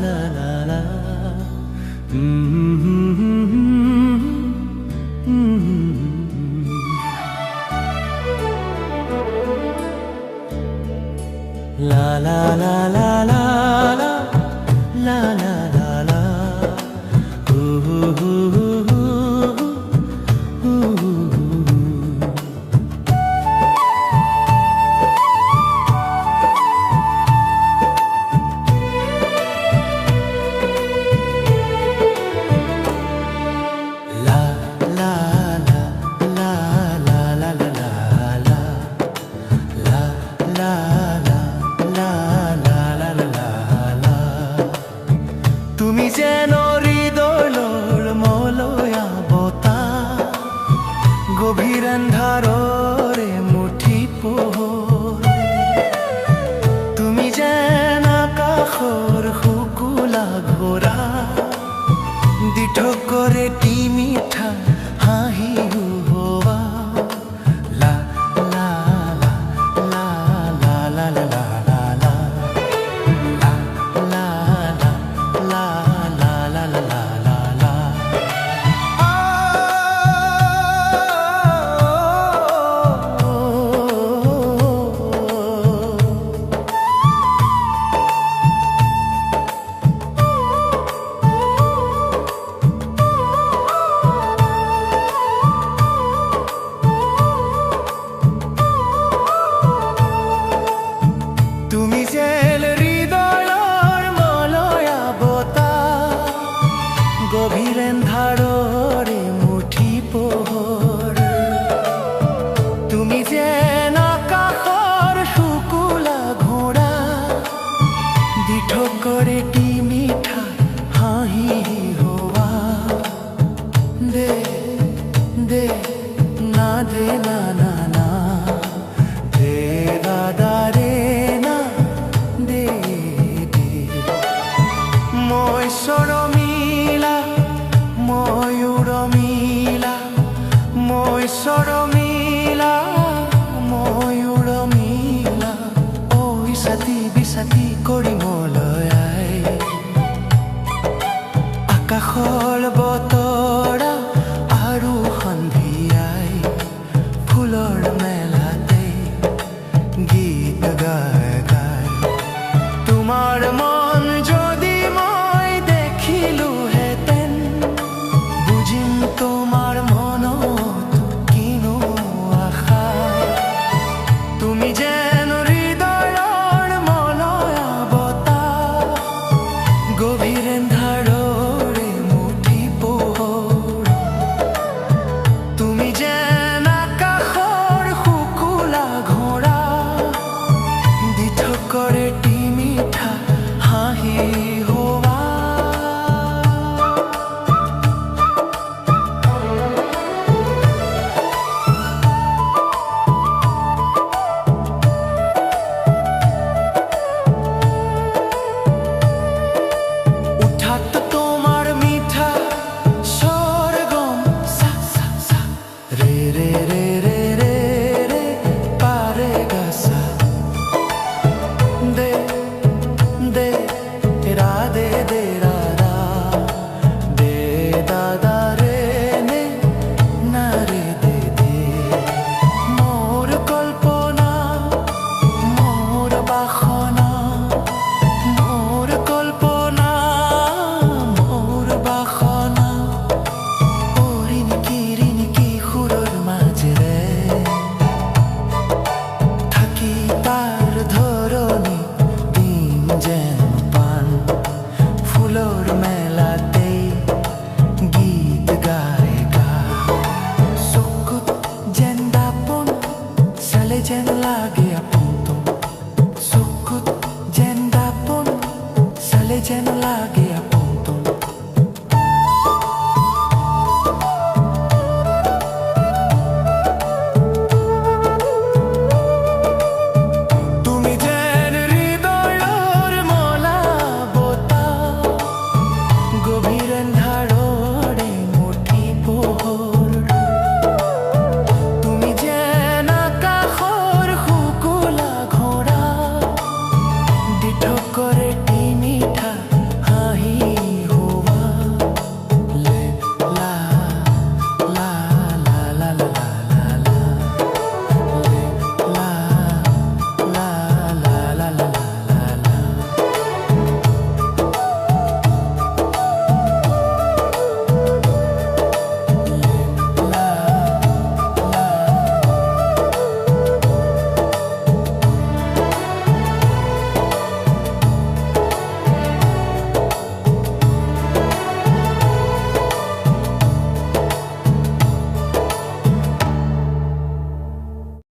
la la la. La la la la la la la la la la. Ooh, ooh, ooh, ooh. তুমি যেন হৃদয়ৰ মলয়া বতাহ গভীৰ আন্ধাৰৰে মুঠি পোহৰ তুমি যেন আকাশৰ শুকুলা ঘোঁৰা দিঠকৰে মিঠা হাঁহি হোৱা লা লা লা লা লা লা লা লা লা তুমি যেন হৃদয়ৰ মলয়া বতাহ গভীৰ আন্ধাৰৰে মুঠি পোহৰ তুমি যেন আকাশৰ শুকুলা ঘোঁৰা দিঠকৰে মিঠা হাঁহি হোৱা দে দে না দে না না না দে দাদা ৰে চৰমিলা ময়ূৰমিলা মই চৰমিলা ময়ূৰমিলা ঐ সাথী বিসাথী কৰি মলয়াই আকাশৰ বতৰা আৰু সন্ধিয়াই ফুলৰ মেলাতে গীত গাই গাই তোমাৰ মন যদি তোমাৰ মনত কিনো আশা তুমি যেন হৃদয়ৰ মলয়া বতাহ গভীৰ আন্ধাৰৰে মুঠি পোহৰ তুমি যেন আকাশৰ শুকুলা ঘোঁৰা দিঠকৰে মিঠা হাঁহি হোৱা তোমার মিঠা স্বরগম সা সা সা রে রে রে রে রে রে পারে গা সা দে দে রা দে দে রা রা দে দাদা রে নে না রে দে দে মোর কল্পনা মোর বাসনা মোর কল্পনা ফুলৰ মেলাতে গীত গাই গা চকুত যেন দাপোন চালে যেন লাগে আপোন চকুত যেন দাপোন চালে যেন লাগে আপোন